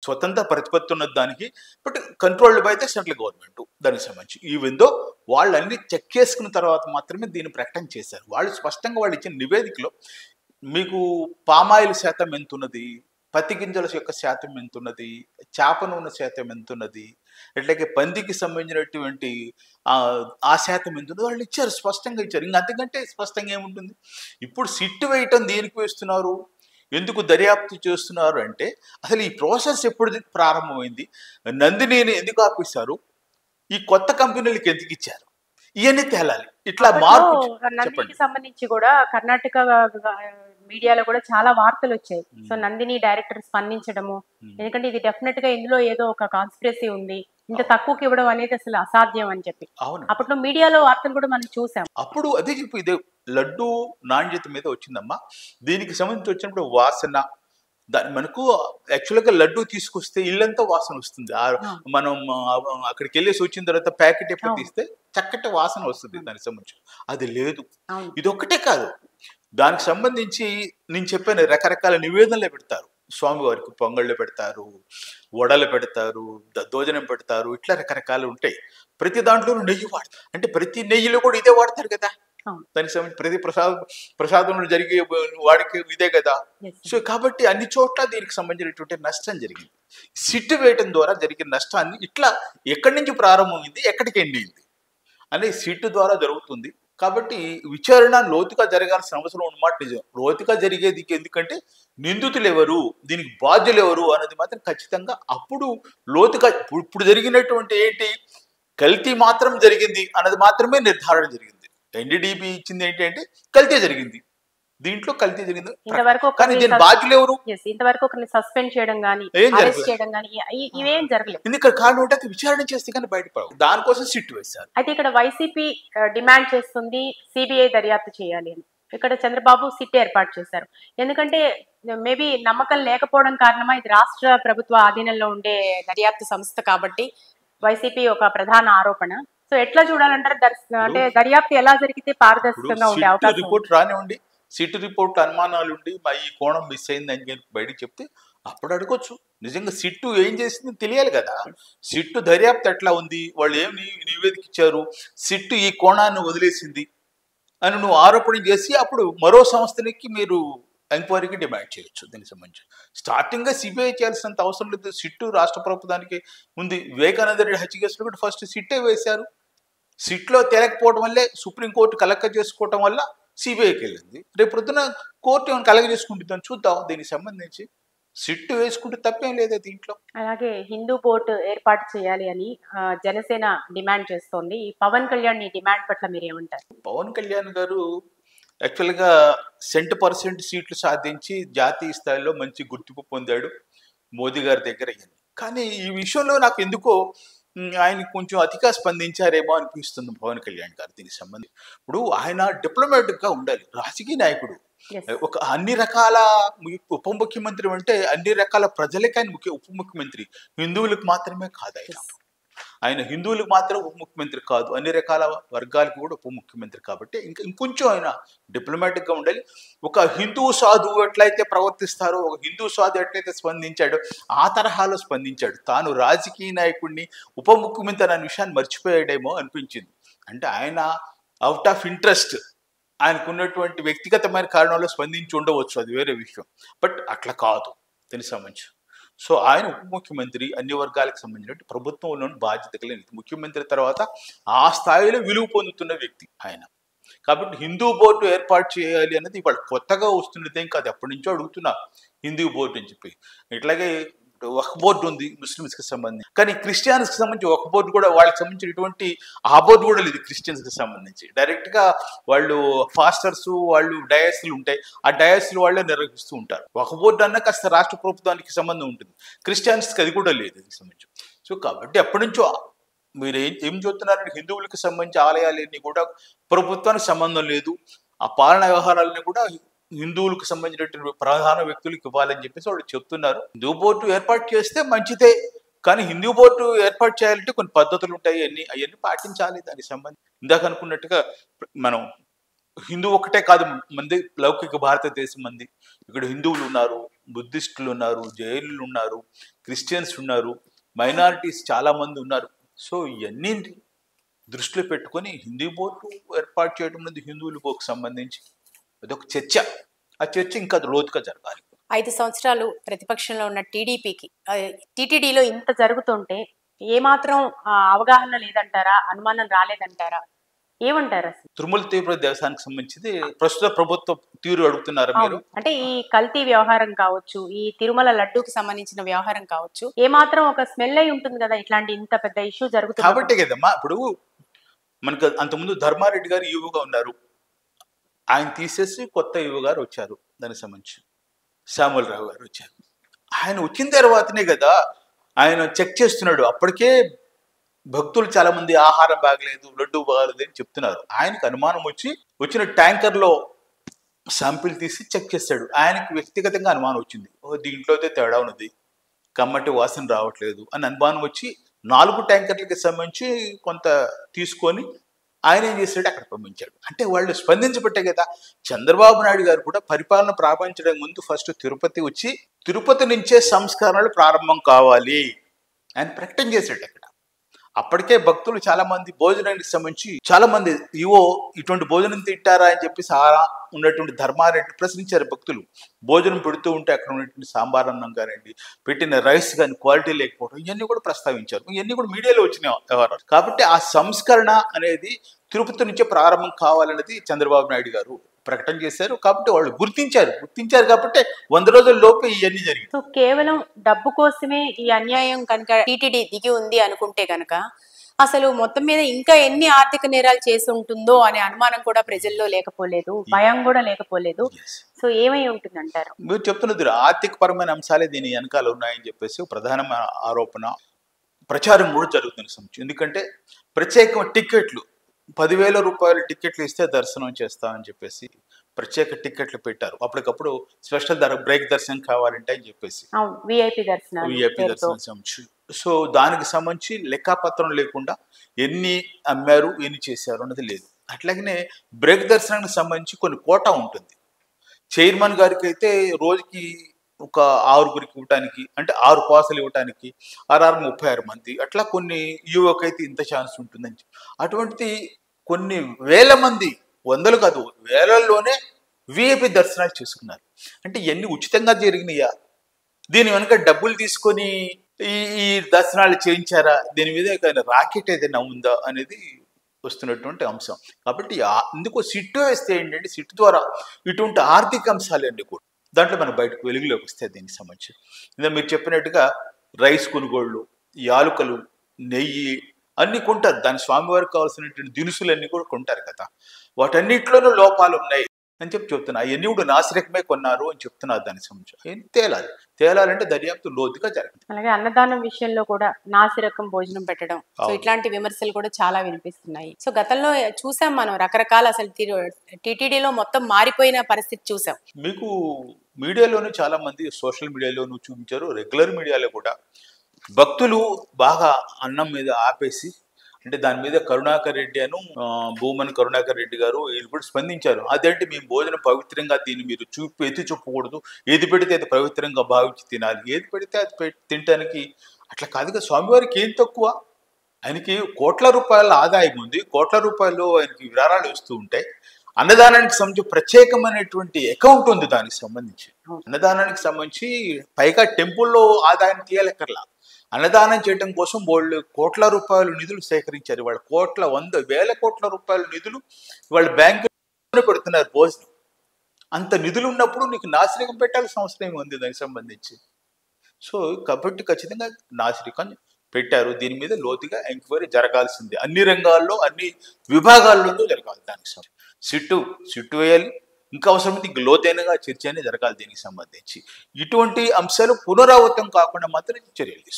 స్వతంత్ర ప్రతిపత్తి ఉన్న దానికి, but controlled by the central government దానికి సంబంధించి. ఈవెన్ దో వాళ్ళన్ని చెక్ చేసుకున్న తర్వాత మాత్రమే దీన్ని ప్రకటన చేశారు. వాళ్ళు స్పష్టంగా వాళ్ళు ఇచ్చిన నివేదికలో మీకు పామాయిల్ శాతం ఎంతున్నది, పత్తి గింజల యొక్క శాతం ఎంతున్నది, చేప నూనె శాతం ఎంతున్నది, అట్లాగే పందికి సంబంధించినటువంటి ఆ శాతం ఎంతున్నది వాళ్ళు ఇచ్చారు, స్పష్టంగా ఇచ్చారు. ఇంకా అంతకంటే స్పష్టంగా ఏముంటుంది? ఇప్పుడు సిట్టు వేయటం దేనికి వేస్తున్నారు, ఎందుకు దర్యాప్తు చేస్తున్నారు అంటే అసలు ఈ ప్రాసెస్ ఎప్పుడు ప్రారంభమైంది, నందినిని ఎందుకు ఆపేశారు, ఈ కొత్త కంపెనీలకు ఎందుకు ఇచ్చారు, ఇవన్నీ తేలాలి. ఇట్లా మార్పు నందినికి సంబంధించి కూడా కర్ణాటక మీడియాలో కూడా చాలా వార్తలు వచ్చాయి. సో నందిని డైరెక్టర్ స్పందించడము, ఎందుకంటే ఇది డెఫినెట్ గా ఇందులో ఏదో ఒక కాన్స్పిరసీ ఉంది, ఇంత తక్కువకి ఇవ్వడం అనేది అసలు అసాధ్యం అని చెప్పి అప్పట్లో మీడియాలో వార్తలు కూడా మనం చూసాం. అప్పుడు అదే చెప్పి ఇదే లడ్డు నాణ్యత మీద వచ్చిందమ్మా. దీనికి సంబంధించి వచ్చినప్పుడు వాసన, మనకు యాక్చువల్గా లడ్డు తీసుకొస్తే ఇల్లంతా వాసన వస్తుంది. మనం అక్కడికి వెళ్ళేసి వచ్చిన తర్వాత ప్యాకెట్ ఎప్పుడు తీస్తే చక్కటి వాసన వస్తుంది దానికి సంబంధించి. అది లేదు. ఇది ఒక్కటే కాదు, దానికి సంబంధించి నేను చెప్పాను రకరకాల నివేదనలు పెడతారు. స్వామివారికి పొంగళ్ళు పెడతారు, వడలు పెడతారు, దోజనం పెడతారు, ఇట్లా రకరకాలు ఉంటాయి. ప్రతి దాంట్లోనూ నెయ్యి వాడతారు. అంటే ప్రతి నెయ్యిలో కూడా ఇదే వాడతారు కదా, దానికి సంబంధించి ప్రతి ప్రసాదంలో జరిగే వాడికి ఇదే కదా. సో కాబట్టి అన్ని చోట్ల దీనికి సంబంధించినటువంటి నష్టం జరిగింది. సిట్టు వేయటం ద్వారా జరిగిన నష్టాన్ని ఇట్లా ఎక్కడి నుంచి ప్రారంభమైంది, ఎక్కడికి ఎండింది అనేది సిట్టు ద్వారా జరుగుతుంది. కాబట్టి విచారణ లోతుగా జరగాల్సిన అవసరం ఉన్నమాట నిజం. లోతుగా జరిగేది ఎందుకంటే నిందితులు ఎవరు, దీనికి బాధ్యులు ఎవరు అనేది మాత్రం ఖచ్చితంగా అప్పుడు లోతుగా, ఇప్పుడు జరిగినటువంటి ఏంటి కల్తీ మాత్రం జరిగింది అన్నది మాత్రమే నిర్ధారణ జరిగింది. ఎన్డీడీబీ ఇచ్చింది ఏంటంటే కల్తీ జరిగింది, దీంట్లో కల్తీ జరిగింది, కానీ దీని బాధ్యులు ఎవరు? ఇంతవరకు ఒకరిని సస్పెండ్ చేయడం కానీ అరెస్ట్ చేయడం కానీ ఇవేం జరగలేదు. ఎందుకంటే కారణం ఏంటంటే విచారణ చేస్తే కానీ బయటపడవు, దానికోసం సిట్టు వేశారు. అయితే ఇక్కడ వైసీపీ డిమాండ్ చేస్తుంది సిబిఐ దర్యాప్తు చేయాలి అని. ఇక్కడ చంద్రబాబు సిట్ ఏర్పాటు చేశారు. ఎందుకంటే మేబీ నమ్మకం లేకపోవడం కారణమా, ఇది రాష్ట్ర ప్రభుత్వ ఆధీనంలో ఉండే దర్యాప్తు సంస్థ కాబట్టి వైసీపీ ఒక ప్రధాన ఆరోపణ. సో ఎట్లా చూడాలంటారు, అంటే దర్యాప్తు ఎలా జరిగితే పారదర్శకంగా ఉండే అవకాశం? రిపోర్ట్ రానివ్వండి, సిట్ రిపోర్ట్ అనుమానాలు ఉండి ఈ కోణం మిస్ అయిందని బయటకు చెప్తే అప్పుడు అడగొచ్చు. నిజంగా సిట్టు ఏం చేసింది తెలియాలి కదా, సిట్టు దర్యాప్తు ఎట్లా ఉంది, వాళ్ళు ఏం నివేదిక ఇచ్చారు, సిట్టు ఈ కోణాన్ని వదిలేసింది అని నువ్వు ఆరోపణ చేసి అప్పుడు మరో సంస్థలకి మీరు ఎంక్వైరీకి డిమాండ్ చేయొచ్చు. దీనికి సంబంధించి స్టార్టింగ్గా సిబిఐ చేయాల్సినంత అవసరం లేదు, సిట్టు రాష్ట్ర ప్రభుత్వానికి ఉంది. వివేకానంద రెడ్డి హత్య కేసులో కూడా ఫస్ట్ సిట్టే వేశారు. సిట్లో తేలకపోవడం వల్లే సుప్రీంకోర్టు కలెక్ట్ చేసుకోవటం వల్ల సిబిఐకి వెళ్ళింది. రేపు పొద్దున కోర్టు ఏమైనా కలెక్ట్ చేసుకుంటుందని చూద్దాం. దీనికి సంబంధించి సిట్టు వేసుకుంటే తప్పేం లేదా దీంట్లో. అలాగే హిందూ బోర్డు ఏర్పాటు చేయాలి అని జనసేన డిమాండ్ చేస్తోంది. పవన్ కళ్యాణ్ ఈ డిమాండ్ పట్ల మీరు ఏమంటారు? పవన్ కళ్యాణ్ గారు యాక్చువల్గా 100% సీట్లు సాధించి జాతీయ స్థాయిలో మంచి గుర్తింపు పొందాడు మోదీ గారి దగ్గర. కానీ ఈ విషయంలో నాకు ఎందుకో ఆయన కొంచెం అతిగా స్పందించారేమో అనిపిస్తుంది పవన్ కళ్యాణ్ గారు దీనికి సంబంధించి. ఇప్పుడు ఆయన డిప్లొమాటిక్గా ఉండాలి, రాజకీయ నాయకుడు. ఒక అన్ని రకాల ఉప ముఖ్యమంత్రి అంటే అన్ని రకాల ప్రజలకి ఆయన ఉప ముఖ్యమంత్రి, హిందువులకు మాత్రమే కాదు ఆయన హిందువులకు మాత్రం ఉప ముఖ్యమంత్రి కాదు, అన్ని రకాల వర్గాలకు కూడా ఉప ముఖ్యమంత్రి. కాబట్టి ఇంకొంచెం ఆయన డిప్లొమాటిక్గా ఉండాలి. ఒక హిందూ సాధువు ఎట్లయితే ప్రవర్తిస్తారో, ఒక హిందూ సాధువు ఎట్లయితే స్పందించాడో ఆ తరహాలో స్పందించాడు. తాను రాజకీయ నాయకుడిని ఉప ముఖ్యమంత్రి అనే విషయాన్ని మర్చిపోయాడేమో అనిపించింది. అంటే ఆయన అవుట్ ఆఫ్ ఇంట్రెస్ట్, ఆయనకున్నటువంటి వ్యక్తిగతమైన కారణాల్లో స్పందించి ఉండవచ్చు, అది వేరే విషయం. బట్ అట్లా కాదు దీనికి సంబంధించి. సో ఆయన ఉప ముఖ్యమంత్రి, అన్ని వర్గాలకు సంబంధించిన ప్రభుత్వంలోని బాధ్యత కలిగిన ముఖ్యమంత్రి తర్వాత ఆ స్థాయిలో విలువ పొందుతున్న వ్యక్తి ఆయన. కాబట్టి హిందూ బోర్డు ఏర్పాటు చేయాలి అనేది ఇవాళ కొత్తగా వస్తున్నదేం కాదు, ఎప్పటి నుంచో అడుగుతున్నా హిందూ బోర్డు అని చెప్పి. ఇట్లాగే ఒక బోర్డు ఉంది ముస్లిమ్స్కి సంబంధించి, కానీ క్రిస్టియన్స్కి సంబంధించి ఒక బోర్డు కూడా, వాళ్ళకి సంబంధించినటువంటి ఆ బోర్డు కూడా లేదు క్రిస్టియన్స్కి సంబంధించి. డైరెక్ట్గా వాళ్ళు ఫాస్టర్స్, వాళ్ళు డయాస్లు ఉంటాయి, ఆ డయాస్లు వాళ్ళే నిర్వహిస్తూ ఉంటారు. ఒక బోర్డు అన్న కాస్త రాష్ట్ర ప్రభుత్వానికి సంబంధం ఉంటుంది, క్రిస్టియన్స్కి అది కూడా లేదు దీనికి సంబంధించి. సో కాబట్టి ఎప్పటి నుంచో మీరు ఏం చూస్తున్నారంటే హిందువులకు సంబంధించి ఆలయాలన్నీ కూడా ప్రభుత్వానికి సంబంధం లేదు, ఆ పాలనా వ్యవహారాలని కూడా హిందువులకు సంబంధించినటువంటి ప్రధాన వ్యక్తులకు ఇవ్వాలని చెప్పేసి వాళ్ళు చెప్తున్నారు. హిందూ బోర్డు ఏర్పాటు చేస్తే మంచిదే, కానీ హిందూ బోర్డు ఏర్పాటు చేయాలంటే కొన్ని పద్ధతులు ఉంటాయి, అవన్నీ పాటించాలి. దానికి సంబంధించి ఇందాక అనుకున్నట్టుగా మనం హిందూ ఒకటే కాదు, మంది లౌకిక భారతదేశం మంది, ఇక్కడ హిందువులు ఉన్నారు, బుద్ధిస్టులు ఉన్నారు, జైనులు ఉన్నారు, క్రిస్టియన్స్ ఉన్నారు, మైనారిటీస్ చాలా మంది ఉన్నారు. సో ఇవన్నీ దృష్టిలో పెట్టుకొని హిందూ బోర్డు ఏర్పాటు చేయడం అనేది హిందువుల బోర్డుకు సంబంధించి అదొక చర్చ. ఆ చర్చ ఇంకా లోతుగా జరగాలి. 5 సంవత్సరాలు ప్రతిపక్షంలో ఉన్న టీడీపీకి టీటీడీలో ఇంత జరుగుతుంటే ఏమాత్రం అవగాహన లేదంటారా, అనుమానం రాలేదంటారా, ఏమంటారు అసలు? తిరుమల తిరుపతి దేవస్థానానికి సంబంధించి ప్రస్తుత ప్రభుత్వ తీరు అడుగుతున్నారు మీరు? అంటే ఈ కల్తీ వ్యవహారం కావచ్చు, ఈ తిరుమల లడ్డూకి సంబంధించిన వ్యవహారం కావచ్చు, ఏమాత్రం ఒక స్మెల్ అయి ఉంటుంది కదా ఇట్లాంటి ఇంత పెద్ద ఇష్యూ జరుగుతుంది కాబట్టి కదమ్మా. ఇప్పుడు మనకు అంతకుముందు ధర్మారెడ్డి గారు ఈవోగా ఉన్నారు, ఆయన తీసేసి కొత్త ఈవో గారు వచ్చారు, దానికి సంబంధించి శ్యామల్ రావు గారు వచ్చారు. ఆయన వచ్చిన తర్వాతనే కదా ఆయన చెక్ చేస్తున్నాడు. అప్పటికే భక్తులు చాలా మంది ఆహారం బాగలేదు, లడ్డు బాగలేదు అని చెప్తున్నారు. ఆయనకు అనుమానం వచ్చి వచ్చిన ట్యాంకర్లో శాంపిల్ తీసి చెక్ చేస్తాడు. ఆయనకి వ్యక్తిగతంగా అనుమానం వచ్చింది, దీంట్లో అయితే తేడా ఉన్నది, కమ్మటి వాసన రావట్లేదు అని అనుమానం వచ్చి 4 ట్యాంకర్లకి సంబంధించి కొంత తీసుకొని ఆయన ఏం చేశాడు, అక్కడ పంపించాడు. అంటే వాళ్ళు స్పందించబట్టే కదా. చంద్రబాబు నాయుడు గారు కూడా పరిపాలన ప్రారంభించడానికి ముందు ఫస్ట్ తిరుపతి వచ్చి తిరుపతి నుంచే సంస్కరణలు ప్రారంభం కావాలి అని ప్రకటన చేశాడు అక్కడ. అప్పటికే భక్తులు చాలా మంది భోజనానికి సంబంధించి చాలా మంది ఇవో ఇటువంటి భోజనం తింటారా అని చెప్పి సారా ఉన్నటువంటి ధర్మారెడ్డి ప్రశ్నించారు. భక్తులు భోజనం పెడుతూ ఉంటే అక్కడ ఉన్నటువంటి సాంబార్ అన్నం కానివ్వండి, పెట్టిన రైస్ కానీ క్వాలిటీ లేకపోవడం, ఇవన్నీ కూడా ప్రస్తావించారు. ఇవన్నీ కూడా మీడియాలో వచ్చిన వ్యవహారాలు. కాబట్టి ఆ సంస్కరణ అనేది తిరుపతి నుంచే ప్రారంభం కావాలనేది చంద్రబాబు నాయుడు గారు ప్రకటన చేశారు. కాబట్టి వాళ్ళు గుర్తించారు కాబట్టి 100 రోజుల లోపు ఇవన్నీ జరిగింది. సో కేవలం డబ్బు కోసమే ఈ అన్యాయం కనుక టీటీడీ దిగి ఉంది అనుకుంటే కనుక అసలు మొత్తం మీద ఇంకా ఎన్ని ఆర్థిక నేరాలు చేసి ఉంటుందో అనే అనుమానం కూడా ప్రజల్లో లేకపోలేదు, భయం కూడా లేకపోలేదు. సో ఏమై ఉంటుంది అంటారు? మీరు చెప్తున్నది ఆర్థిక పరమైన అంశాలే దీని వెనకాల ఉన్నాయని చెప్పేసి ప్రధానమైన ఆరోపణ, ప్రచారం కూడా జరుగుతుంది సంబంధించి. ఎందుకంటే ప్రత్యేక టికెట్లు 10,000 రూపాయలు టికెట్లు ఇస్తే దర్శనం చేస్తామని చెప్పేసి ప్రత్యేక టికెట్లు పెట్టారు. అప్పటికప్పుడు స్పెషల్ బ్రేక్ దర్శనం కావాలంటే అని చెప్పేసి విఐపి దర్శనం సంబంధించి. సో దానికి సంబంధించి లెక్కాపత్రం లేకుండా ఎన్ని అమ్మారు, ఎన్ని చేశారు అన్నది లేదు. అట్లాగనే బ్రేక్ దర్శనానికి సంబంధించి కొన్ని కోటా ఉంటుంది. చైర్మన్ గారికి అయితే రోజుకి ఒక 6గురికి ఇవ్వటానికి, అంటే 6 పాసులు ఇవ్వటానికి 36 మంది, అట్లా కొన్ని యువకైతే ఇంత ఛాన్స్ ఉంటుందని. అటువంటిది కొన్ని వేల మంది, వందలు కాదు వేలల్లోనే విఐపి దర్శనాలు చేసుకున్నారు. అంటే ఇవన్నీ ఉచితంగా జరిగినాయా, దీని వెనుక డబ్బులు తీసుకొని ఈ దర్శనాలు చేయించారా, దీని మీద రాకెట్ ఏదైనా ఉందా అనేది వస్తున్నటువంటి అంశం. కాబట్టి ఇందుకు సిట్టు వేస్తే ఏంటంటే సిట్టు ద్వారా ఇటువంటి ఆర్థిక అంశాలన్నీ కూడా దాంట్లో మనం బయటకు వెలుగులోకి వస్తాయి. దీనికి సంబంధించి ఇంకా మీరు చెప్పినట్టుగా రైస్ కొనుగోళ్ళు, యాలుకలు, నెయ్యి అన్నీ కొంటారు. దాని స్వామివారికి కావాల్సినటువంటి దినుసులన్నీ కూడా కొంటారు కదా. వాటన్నిటిలోనూ లోపాలు ఉన్నాయి అని చెప్తున్నా. అవన్నీ కూడా నాసిరకమే కొన్నారు అని చెప్తున్నారు. దానికి సంబంధించి తేలాలంటే దర్యాప్తు లోతుగా జరగదు. అలాగే అన్నదానం విషయంలో కూడా నాసిరకం భోజనం పెట్టడం, సో ఇట్లాంటి విమర్శలు కూడా చాలా వినిపిస్తున్నాయి. సో గతంలో చూసాం మనం రకరకాల, అసలు టీటీడీలో మొత్తం మారిపోయిన పరిస్థితి చూసాం. మీకు మీడియాలోనూ చాలా మంది సోషల్ మీడియాలోనూ చూపించారు, రెగ్యులర్ మీడియాలో కూడా భక్తులు బాగా అన్నం మీద ఆపేసి, అంటే దాని మీద కరుణాకర్ రెడ్డి భూమన్ కరుణాకర్ రెడ్డి గారు వీళ్ళు కూడా స్పందించారు. అదేంటి మేము భోజనం పవిత్రంగా దీన్ని మీరు ఎత్తి చూపకూడదు, ఏది పెడితే అది పవిత్రంగా భావించి తినాలి, ఏది పెడితే అది తినటానికి అట్లా కాదుగా. స్వామివారికి ఏం తక్కువ, ఆయనకి కోట్ల రూపాయల ఆదాయం ఉంది, కోట్ల రూపాయలు ఆయనకి విరాళాలు వస్తూ ఉంటాయి. అన్నదానానికి సంబంధించి ప్రత్యేకమైనటువంటి అకౌంట్ ఉంది దానికి సంబంధించి. అన్నదానానికి సంబంధించి పైగా టెంపుల్లో ఆదాయం తీయలేకర్లా, అన్నదానం చేయడం కోసం వాళ్ళు కోట్ల రూపాయలు నిధులు సేకరించారు. వాళ్ళ వేల కోట్ల రూపాయల నిధులు వాళ్ళు బ్యాంకులో పెడుతున్నారు భోజనం. అంత నిధులు ఉన్నప్పుడు నీకు నాసిరకం పెట్టాల్సిన అవసరం ఉంది దానికి సంబంధించి. సో కాబట్టి ఖచ్చితంగా నాసిరకం పెట్టారు. దీని మీద లోతుగా ఎంక్వైరీ జరగాల్సిందే, అన్ని రంగాల్లో అన్ని విభాగాల్లోనూ జరగాలి. దానికి సిట్టు వేయాలి, ఇంకా అవసరమైతే ఇంక లోతైనగా చర్చ అనేది జరగాలి దీనికి సంబంధించి. ఇటువంటి అంశాలు పునరావృతం కాకుండా మాత్రం చర్యలు తీసుకోవాలి.